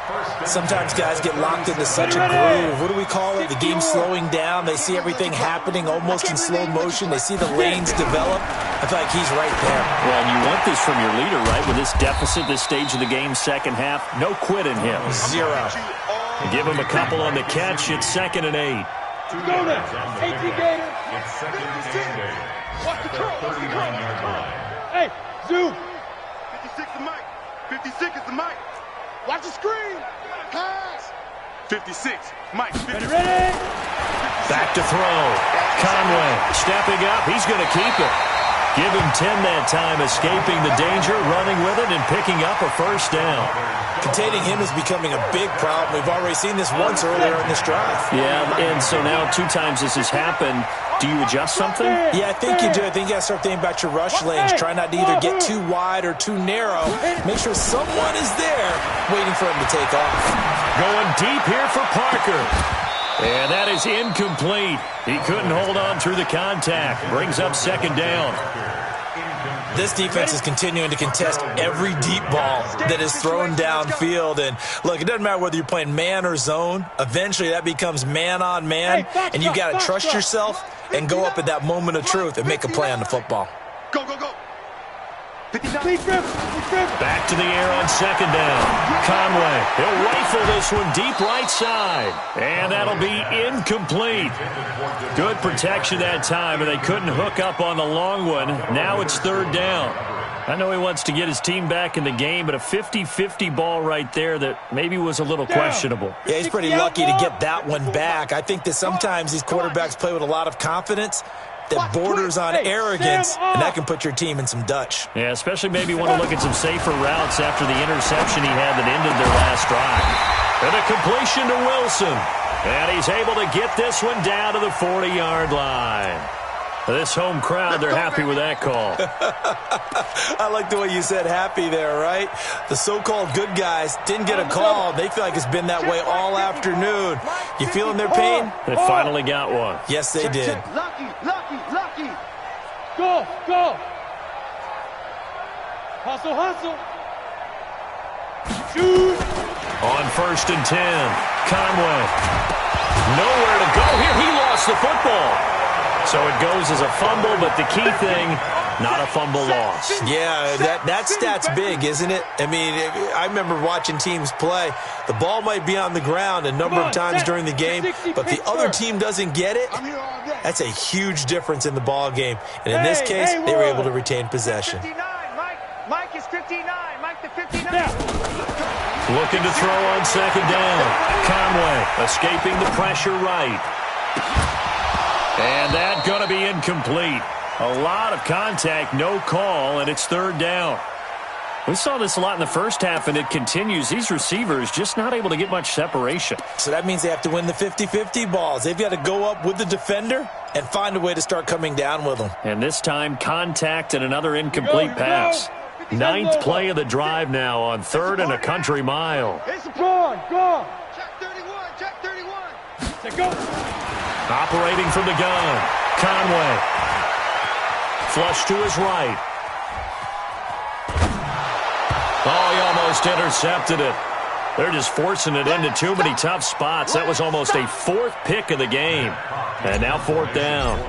Sometimes guys get locked into such a groove. What do we call it? The game's slowing down. They see everything happening almost in slow motion. They see the lanes develop. I feel like he's right there. Well, and you want this from your leader, right? With this deficit, this stage of the game, 2nd half, no quit in him. 0. Give him a couple on the catch. It's 2nd and 8. It's 2nd and 8. Watch the curl. 39-yard line. Hey, zoom. 56 is the mic. 56 is the mic. Watch the screen. Pass. 56. Mike. 56. Back to throw. Conway stepping up. He's going to keep it. Give him 10 that time, escaping the danger, running with it, and picking up a first down. Containing him is becoming a big problem. We've already seen this once earlier in this drive. Yeah, and so now 2 times this has happened. Do you adjust something? Yeah, I think you do. I think you got to start thinking about your rush lanes. Try not to either get too wide or too narrow. Make sure someone is there waiting for him to take off. Going deep here for Parker. And that is incomplete. He couldn't hold on through the contact. Brings up second down. This defense is continuing to contest every deep ball that is thrown downfield. And, look, it doesn't matter whether you're playing man or zone. Eventually, that becomes man on man. And you got to trust yourself and go up at that moment of truth and make a play on the football. Go, go, go. Back to the air on second down. Conway, he'll rifle this one deep right side. And that'll be incomplete. Good protection that time, and they couldn't hook up on the long one. Now it's third down. I know he wants to get his team back in the game, but a 50-50 ball right there that maybe was a little questionable. Yeah, he's pretty lucky to get that one back. I think that sometimes these quarterbacks play with a lot of confidence that borders on arrogance, and that can put your team in some Dutch. Yeah, especially maybe want to look at some safer routes after the interception he had that ended their last drive. And a completion to Wilson. And he's able to get this one down to the 40-yard line. This home crowd, they're happy with that call. I like the way you said happy there, right? The so-called good guys didn't get a call. They feel like it's been that way all afternoon. You feeling their pain? They finally got one. Yes, they did. Lucky. Go. Hustle. Shoot. On first and 10, Conway. Nowhere to go here. He lost the football. So it goes as a fumble, but the key thing, not a fumble loss. Yeah, that stat's big, isn't it? I mean, I remember watching teams play. The ball might be on the ground a number of times during the game, but the other team doesn't get it. That's a huge difference in the ball game. And in this case, they were able to retain possession. 59, Mike is 59. Mike the 59. Looking to throw on second down. Conway escaping the pressure right. And that's going to be incomplete. A lot of contact, no call, and it's third down. We saw this a lot in the first half, and it continues. These receivers just not able to get much separation. So that means they have to win the 50-50 balls. They've got to go up with the defender and find a way to start coming down with them. And this time, contact and another incomplete pass. Ninth play of the drive now on third and a country mile. It's gone. Check 31. Let's go. Operating from the gun, Conway. Flush to his right. Oh, he almost intercepted it. They're just forcing it into too many tough spots. That was almost a fourth pick of the game. And now fourth down.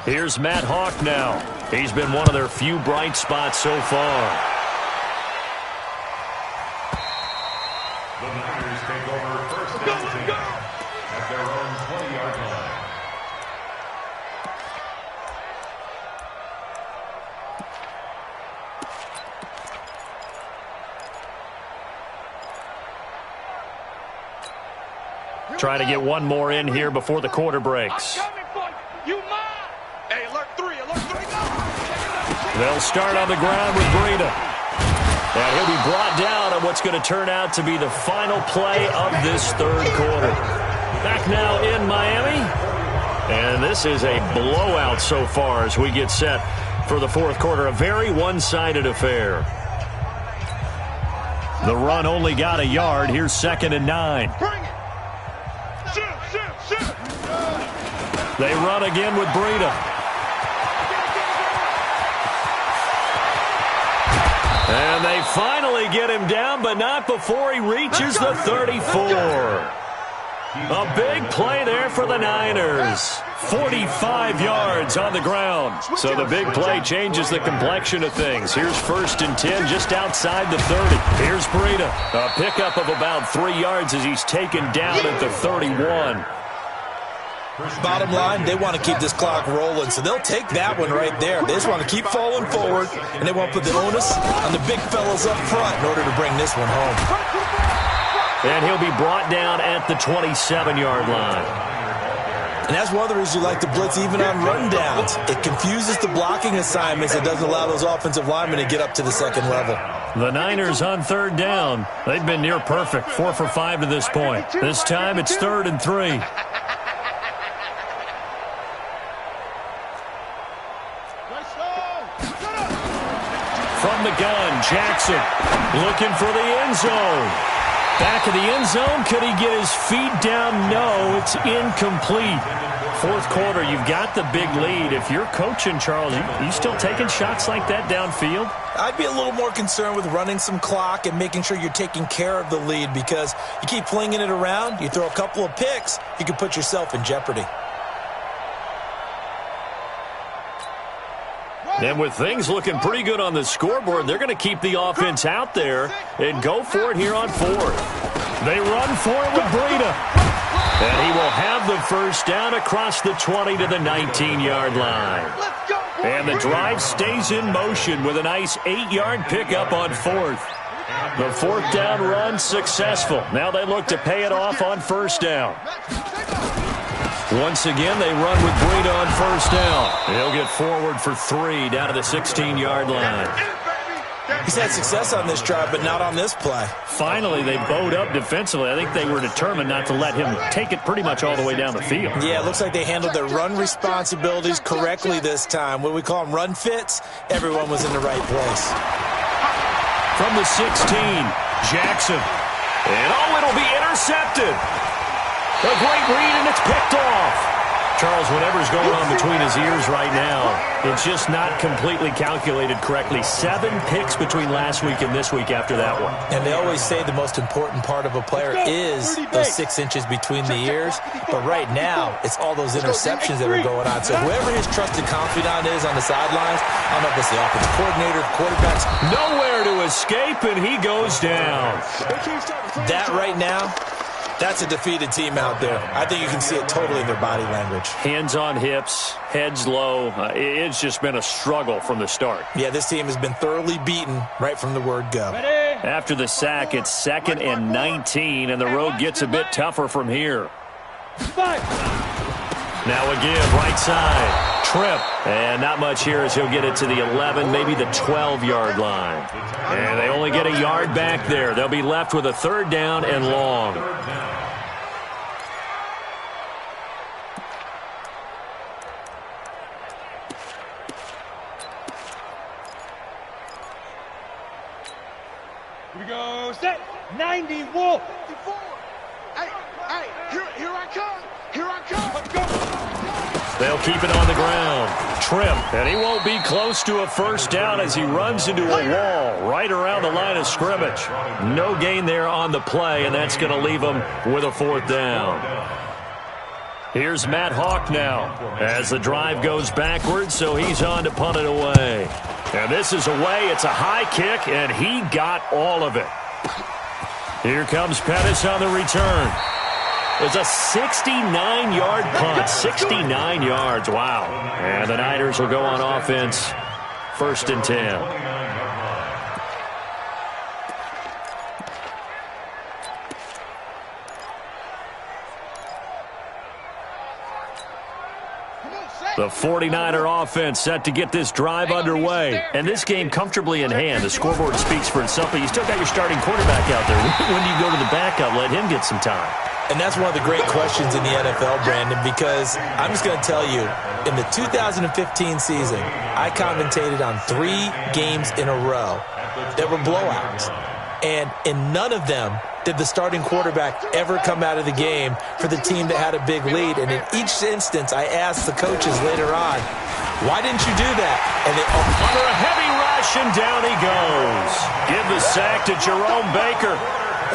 Here's Matt Hawk now. He's been one of their few bright spots so far. The Niners take over first and 10 at their own 20-yard line. Trying to get one more in here before the quarter breaks. Hey, alert 3, go! They'll start on the ground with Breida. And he'll be brought down on what's going to turn out to be the final play of this third quarter. Back now in Miami. And this is a blowout so far as we get set for the fourth quarter. A very one-sided affair. The run only got a yard. Here's second and 9. Bring it! Shoot! They run again with Breida. And they finally get him down, but not before he reaches the 34. A big play there for the Niners. 45 yards on the ground. So the big play changes the complexion of things. Here's first and 10 just outside the 30. Here's Breida. A pickup of about 3 yards as he's taken down at the 31. Bottom line, they want to keep this clock rolling, so they'll take that one right there. They just want to keep falling forward, and they want to put the onus on the big fellas up front in order to bring this one home. And he'll be brought down at the 27-yard line. And that's one of the reasons you like to blitz even on rundowns. It confuses the blocking assignments. It doesn't allow those offensive linemen to get up to the second level. The Niners on third down. They've been near perfect, 4 for 5 to this point. This time it's 3rd and 3. From the gun, Jackson looking for the end zone. Back of the end zone, could he get his feet down? No, it's incomplete. Fourth quarter, you've got the big lead. If you're coaching, Charles, you still taking shots like that downfield? I'd be a little more concerned with running some clock and making sure you're taking care of the lead, because you keep flinging it around, you throw a couple of picks, you can put yourself in jeopardy. And with things looking pretty good on the scoreboard, they're going to keep the offense out there and go for it here on 4th. They run for it with Breida. And he will have the first down across the 20 to the 19-yard line. And the drive stays in motion with a nice 8-yard pickup on 4th. The 4th down run successful. Now they look to pay it off on 1st down. Once again, they run with Breida on 1st down. He'll get forward for 3 down to the 16-yard line. He's had success on this drive, but not on this play. Finally, they bowed up defensively. I think they were determined not to let him take it pretty much all the way down the field. Yeah, it looks like they handled their run responsibilities correctly this time. What we call them run fits, everyone was in the right place. From the 16, Jackson. And it'll be intercepted. A great read, and it's picked off. Charles, whatever's going on between his ears right now, it's just not completely calculated correctly. 7 picks between last week and this week after that one. And they always say the most important part of a player is those 6 inches between the ears. But right now, it's all those interceptions that are going on. So whoever his trusted confidant is on the sidelines, I don't know if it's the offensive coordinator, quarterbacks. Nowhere to escape, and he goes down. That right now, that's a defeated team out there. I think you can see it totally in their body language. Hands on hips, heads low. It's just been a struggle from the start. Yeah, this team has been thoroughly beaten right from the word go. After the sack, it's 2nd and 19, and the road gets a bit tougher from here. Now a give, right side. Trip. And not much here as he'll get it to the 11, maybe the 12-yard line. And they only get a yard back there. They'll be left with a 3rd down and long. Here we go. Set. 90 Wolf. Hey, here I come. Here I come. Let's go. They'll keep it on the ground. Trim, and he won't be close to a 1st down as he runs into a wall right around the line of scrimmage. No gain there on the play, and that's going to leave him with a 4th down. Here's Matt Hawk now as the drive goes backwards, so he's on to punt it away. And this is away. It's a high kick, and he got all of it. Here comes Pettis on the return. It's a 69-yard punt. 69 yards. Wow. And the Niners will go on offense. 1st and 10. The 49er offense set to get this drive underway. And this game comfortably in hand. The scoreboard speaks for itself, but you still got your starting quarterback out there. When do you go to the backup? Let him get some time. And that's one of the great questions in the NFL, Brandon, because I'm just going to tell you, in the 2015 season, I commentated on 3 games in a row that were blowouts. And in none of them did the starting quarterback ever come out of the game for the team that had a big lead. And in each instance, I asked the coaches later on, why didn't you do that? And they under a heavy rush, and down he goes. Give the sack to Jerome Baker.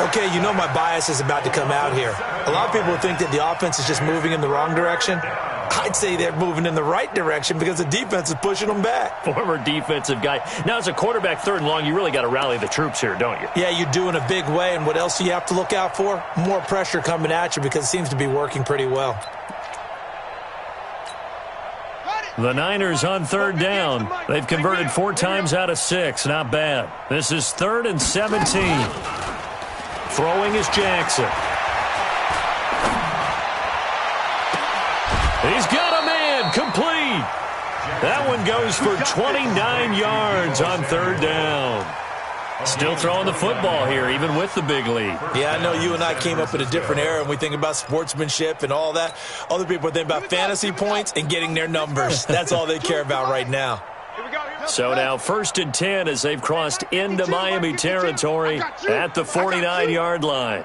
Okay, you know my bias is about to come out here. A lot of people think that the offense is just moving in the wrong direction. I'd say they're moving in the right direction because the defense is pushing them back. Former defensive guy. Now, as a quarterback 3rd and long, you really got to rally the troops here, don't you? Yeah, you do in a big way. And what else do you have to look out for? More pressure coming at you because it seems to be working pretty well. The Niners on 3rd down. They've converted 4 times out of 6. Not bad. This is 3rd and 17. Throwing is Jackson. He's got a man complete. That one goes for 29 yards on third down. Still throwing the football here, even with the big lead. Yeah, I know you and I came up in a different era, and we think about sportsmanship and all that. Other people think about fantasy points and getting their numbers. That's all they care about right now. So now 1st and 10 as they've crossed into Miami territory at the 49-yard line.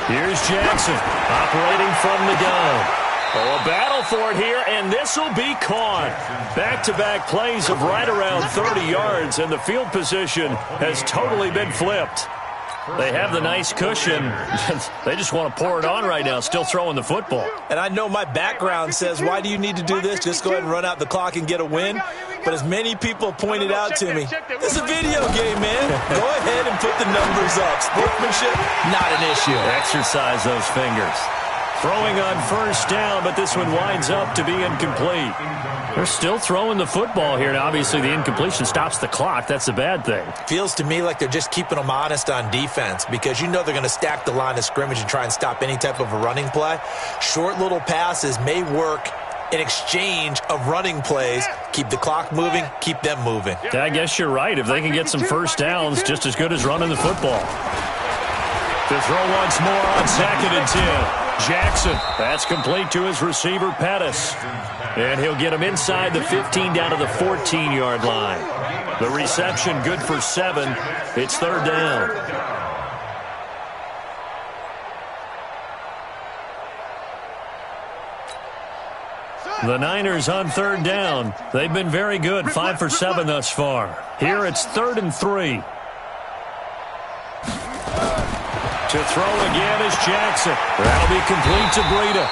Here's Jackson operating from the gun. Oh, a battle for it here, and this will be caught. Back-to-back plays of right around 30 yards, and the field position has totally been flipped. They have the nice cushion. They just want to pour it on right now, still throwing the football. And I know my background says, why do you need to do this? Just go ahead and run out the clock and get a win. But as many people pointed out to me, it's a video game, man. Go ahead and put the numbers up. Sportsmanship, not an issue. Exercise those fingers. Throwing on 1st down, but this one winds up to be incomplete. They're still throwing the football here, and obviously the incompletion stops the clock. That's a bad thing. Feels to me like they're just keeping them honest on defense because you know they're going to stack the line of scrimmage and try and stop any type of a running play. Short little passes may work in exchange of running plays. Keep the clock moving, keep them moving. Yeah, I guess you're right. If they can get some 1st downs, just as good as running the football. To throw once more on 2nd and 10. Jackson, that's complete to his receiver, Pettis. And he'll get him inside the 15 down to the 14-yard line. The reception good for 7. It's 3rd down. The Niners on 3rd down. They've been very good, 5 for 7 thus far. Here it's 3rd and 3. To throw again is Jackson. That'll be complete to Breida.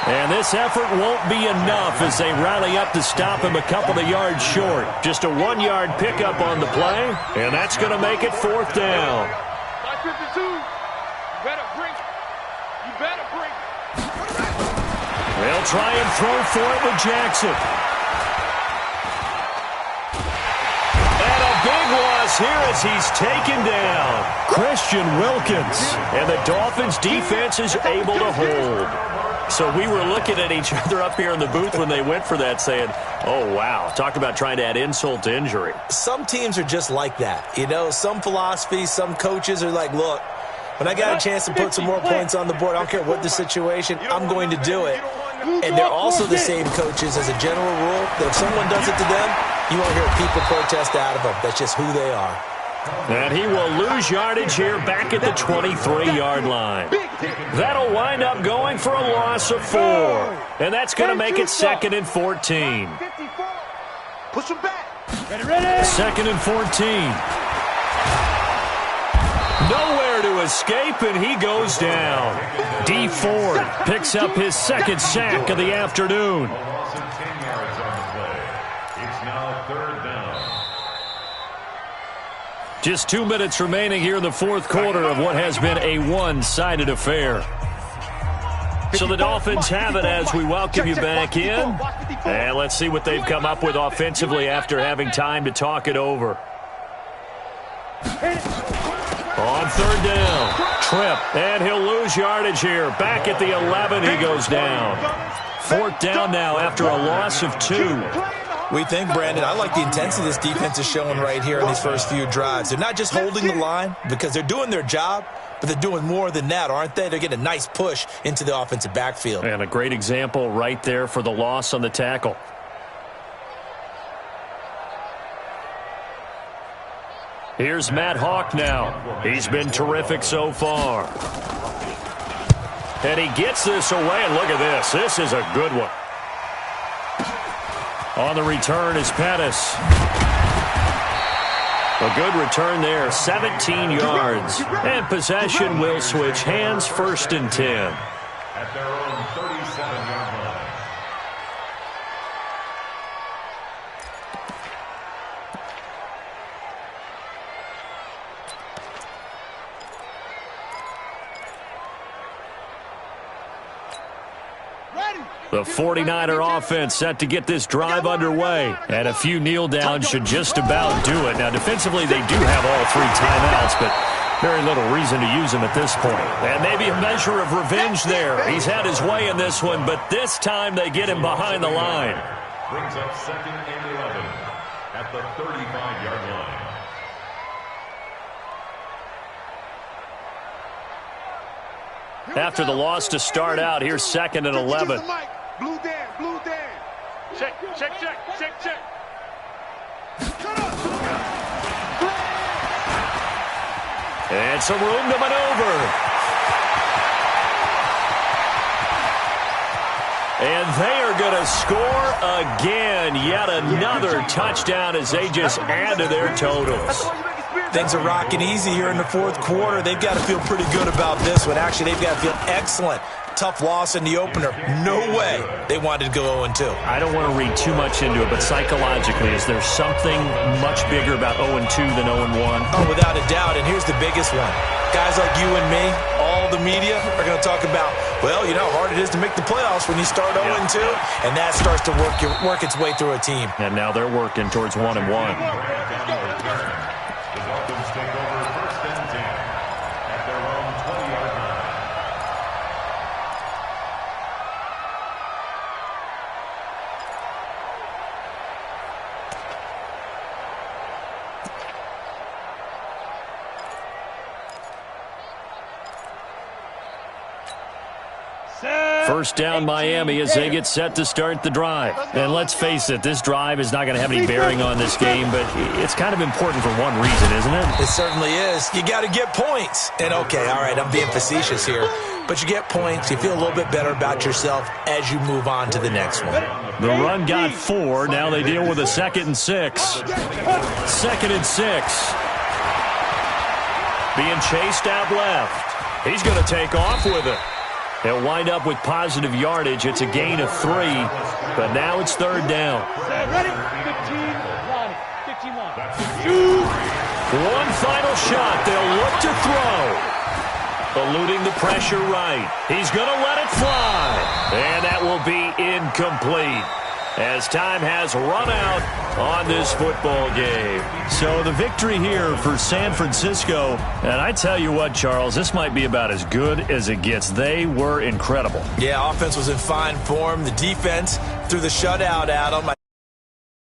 And this effort won't be enough as they rally up to stop him a couple of yards short. Just a 1-yard pickup on the play, and that's going to make it 4th down. 52. You better bring. You better bring. They'll try and throw for it with Jackson. And a big loss here as he's taken down. Christian Wilkins. And the Dolphins defense is able to hold. So we were looking at each other up here in the booth when they went for that saying, oh, wow, talk about trying to add insult to injury. Some teams are just like that. You know, some philosophies, some coaches are like, look, when I got a chance to put some more points on the board, I don't care what the situation, I'm going to do it. And they're also the same coaches as a general rule that if someone does it to them, you won't hear people protest out of them. That's just who they are. And he will lose yardage here back at the 23-yard line. That'll wind up going for a loss of 4. And that's going to make it 2nd and 14. Push him back. 2nd and 14. Nowhere to escape, and he goes down. D. Ford picks up his 2nd sack of the afternoon. Loss of 10 yards on the play. It's now 3rd down. Just 2 minutes remaining here in the 4th quarter of what has been a one-sided affair. So the Dolphins have it as we welcome you back in. And let's see what they've come up with offensively after having time to talk it over. On 3rd down, trip, and he'll lose yardage here. Back at the 11, he goes down. 4th down now after a loss of 2. We think, Brandon, I like the intensity this defense is showing right here in these first few drives. They're not just holding the line because they're doing their job, but they're doing more than that, aren't they? They're getting a nice push into the offensive backfield. And a great example right there for the loss on the tackle. Here's Matt Hawk now. He's been terrific so far. And he gets this away, and look at this. This is a good one. On the return is Pettis. A good return there, 17 yards. And possession will switch hands, 1st and 10. At their own 37-yard line. The 49er offense set to get this drive underway. And a few kneel downs should just about do it. Now, defensively, they do have all 3 timeouts, but Very little reason to use him at this point. And maybe a measure of revenge there. He's had his way in this one, but this time they get him behind the line. Brings up 2nd and 11 at the 35-yard line. After the loss to start out, here's 2nd and 11. Blue Dan, blue Dan. Check, check, check, check, check. And some room to maneuver. And they are going to score again. Yet another touchdown as they just add to their totals. Things are rocking easy here in the fourth quarter. They've got to feel pretty good about this one. Actually, they've got to feel excellent. Tough loss in the opener. No way they wanted to go 0-2. I don't want to read too much into it, but psychologically, is there something much bigger about 0-2 than 0-1? Oh, without a doubt, and here's the biggest one. Guys like you and me, all the media, are going to talk about, well, you know how hard it is to make the playoffs when you start 0-2, and that starts to work its way through a team. And now they're working towards 1-1. The Dolphins take over 1st and 10 at their own 20-yard line. First down Miami as they get set to start the drive. And let's face it, this drive is not going to have any bearing on this game, but it's kind of important for one reason, isn't it? It certainly is. You got to get points. And okay, all right, I'm being facetious here, but you get points, you feel a little bit better about yourself as you move on to the next one. The run got 4. Now they deal with a 2nd and 6. 2nd and 6. Being chased out left. He's going to take off with it. He'll wind up with positive yardage. It's a gain of 3, but now it's 3rd down. Ready? 15 line. 15 line. One final shot. They'll look to throw. Eluding the pressure right. He's going to let it fly. And that will be incomplete, as time has run out on this football game. So the victory here for San Francisco. And I tell you what, Charles, this might be about as good as it gets. They were incredible. Yeah, offense was in fine form. The defense threw the shutout at them.